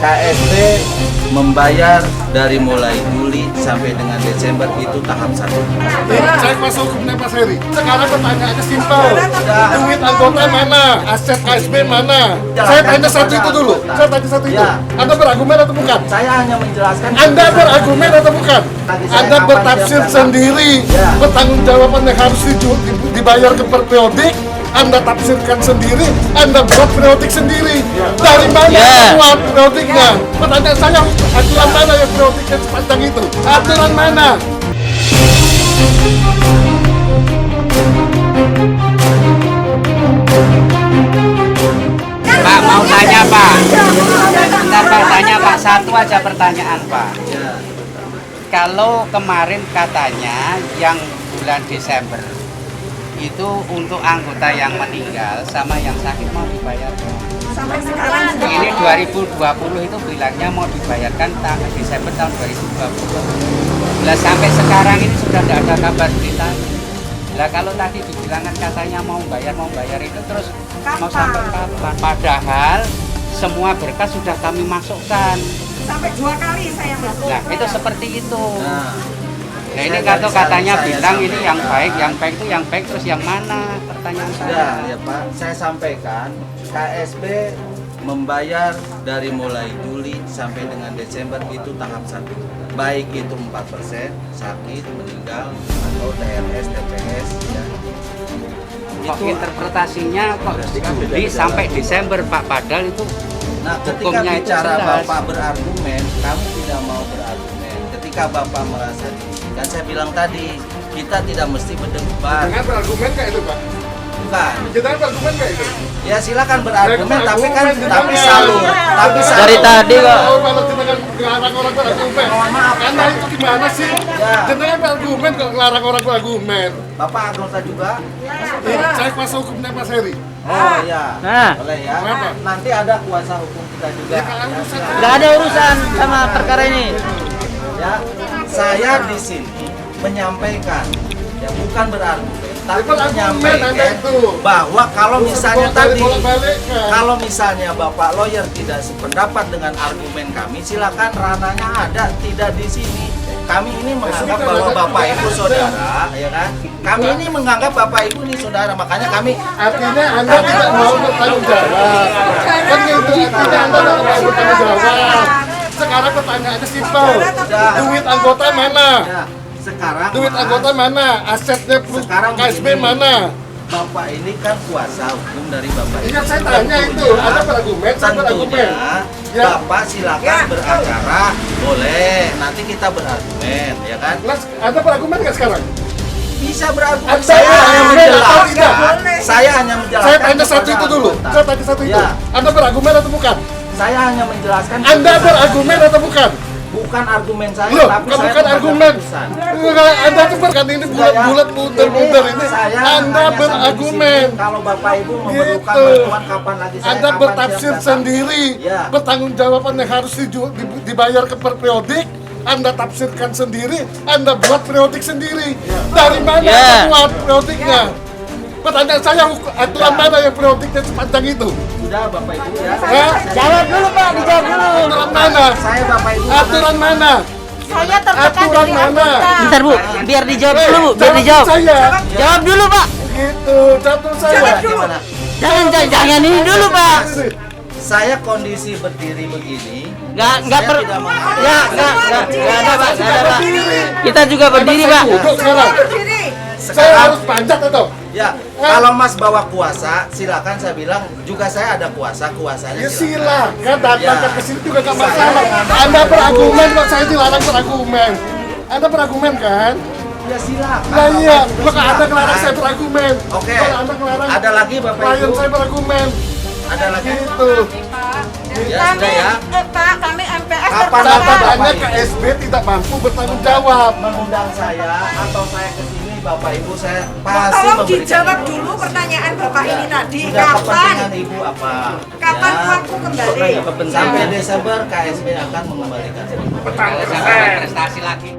KSB membayar dari mulai Juli sampai dengan Desember itu tahap 1. Saya kuasa hukumnya Pak Heri. Sekarang pertanyaannya simpel. Duit anggota mana? Aset KSB mana? Saya tanya satu itu dulu. Saya tanya satu itu. Anda berargumen atau bukan? Saya hanya menjelaskan. Anda berargumen atau bukan? Anda bertafsir sendiri. Pertanggungjawaban yang harus dibayar ke periodik. Anda tafsirkan sendiri, Anda buat periodik sendiri. Dari mana buat periodiknya? Pertanyaan saya, aturan mana yang periodiknya sepanjang itu? Aturan mana? Pak, mau tanya Pak. Bentar Pak, tanya Pak, satu aja pertanyaan Pak. Kalau kemarin katanya yang bulan Desember itu untuk anggota yang meninggal sama yang sakit mau dibayarkan. Sampai sekarang Ini 2020 itu bilangnya mau dibayarkan Desember tahun 2020. Lah sampai sekarang ini sudah tidak ada kabar berita. Lah kalau tadi dibilangkan katanya mau bayar itu terus mau sampai kapan? Padahal semua berkas sudah kami masukkan. sampai 2 kali saya masuk. Nah itu seperti itu. Nah ini katanya bilang ini yang baik itu yang baik terus yang mana? Pertanyaan saya. Ya Pak, saya sampaikan KSB membayar dari mulai Juli sampai dengan Desember itu tahap 1. Baik itu 4%, sakit, meninggal, atau TRS, TPS ya. Kok interpretasinya kok Juli sampai Desember Pak, padahal itu Nah, ketika hukumnya itu bicara jelas. Bapak berargumen, kami tidak mau berargumen. Ketika Bapak merasa kan saya bilang tadi, kita tidak mesti berdebat. Jangan berargumen kayak itu Pak. Bukan. Jangan berargumen kayak itu. Ya silakan berargumen, tapi kan Berargumen, selalu Dari tadi kok. Kalau jenengan ngelarang orang berargumen. Anda itu gimana sih? Ya. Jenengan berargumen kok ngelarang orang berargumen. Bapak anggota juga. Saya kuasa hukumnya Pak Heri. Oh iya. Nah. Boleh ya. Kenapa? Nanti ada kuasa hukum kita juga. Ya, kalau urusan Nggak ada urusan sama perkara ini. Ya, saya di sini menyampaikan, ya bukan berargumen, tapi menyampaikan bahwa kalau misalnya tadi, kalau misalnya Bapak lawyer tidak sependapat dengan argumen kami, silakan ranahnya ada, tidak di sini. Kami ini menganggap bahwa Bapak Ibu saudara, ya kan? Kami ini menganggap Bapak Ibu ini saudara, makanya kami artinya Anda tidak mau bertanggung jawab. Kan gitu, artinya Anda tidak mau bertanggung jawab. Sekarang pertanyaannya simpel. Duit anggota mana? ya, sekarang Duit Mas, anggota mana? Asetnya Sekarang KSB begini. mana? Bapak ini kan kuasa hukum dari Bapak Iya Ibu. saya tanya itu, Anda berargumen, saya berargumen. Tentunya Ya. Bapak silakan beracara, boleh. Nanti kita berargumen, ya kan? Mas, Anda berargumen nggak sekarang? Bisa berargumen. Anda Saya hanya berargumen atau menjelaskan. tidak? Saya hanya menjelaskan. Saya tanya satu kepada itu dulu. anggota. Saya tanya satu itu. Ya. Anda berargumen atau bukan? Saya hanya menjelaskan. Anda keputusan berargumen saya. atau bukan? Bukan argumen saya, Loh, tapi saya bukan menghadap argumen. keputusan. Enggak, Anda tuh bukan ini bulat-bulat muter-muter ini. Saya Anda hanya sampai berargumen. di sini. Kalau Bapak Ibu memerlukan Gitu. bantuan kapan lagi saya Anda kapan bertafsir siap datang. sendiri. Ya. Pertanggungjawaban yang harus dibayar ke periodik, Anda tafsirkan sendiri, Anda buat periodik sendiri. Dari mana Anda buat periodiknya? Pertanyaan saya, aturan mana yang periodiknya sepanjang itu? Sudah Bapak Ibu ya. Hah? Jawab dulu Pak, dijawab dulu. Aturan mana? Saya Bapak Ibu. Aturan mana? Saya tertekan Aturan dari mana? anggota. Bentar Bu, biar dijawab dulu Bu, biar Jawab dijawab. saya. Jawab dulu Pak. Gitu, jatuh saya. Jawab dulu. Gimana? Jangan ini dulu Pak. Saya kondisi berdiri begini. Nggak Saya tidak mau. nggak ada Pak, nggak ada Pak. Kita juga berdiri Saya Pak. duduk sekarang. Berdiri. Saya harus panjat atau? Ya, kalau Mas bawa kuasa, silakan saya bilang juga saya ada kuasanya. Ya silakan. silakan datang Ya. ke sini juga gak masalah. Anda berargumen kok saya dilarang berargumen. Anda berargumen kan? Ya silakan. Nah iya, Bapak Ibu, maka Anda silakan. ngelarang saya berargumen. Oke. Kalau Anda ngelarang Ada lagi Bapak klien Ibu? saya berargumen. Ada lagi? Gitu. Ya Kami, sudah ya. Pak, kami MPS Kapan terbuka. Katanya KSB tidak mampu bertanggung jawab. Mengundang saya atau saya ke sini Bapak Ibu saya pasti Tolong memberikan dijawab informasi. dulu pertanyaan Bapak Ya, ini tadi. sudah Kapan? kepentingan Ibu apa? Kapan Ya. uangku kembali? Sampai Desember KSB akan mengembalikan. Kalau sampai prestasi lagi.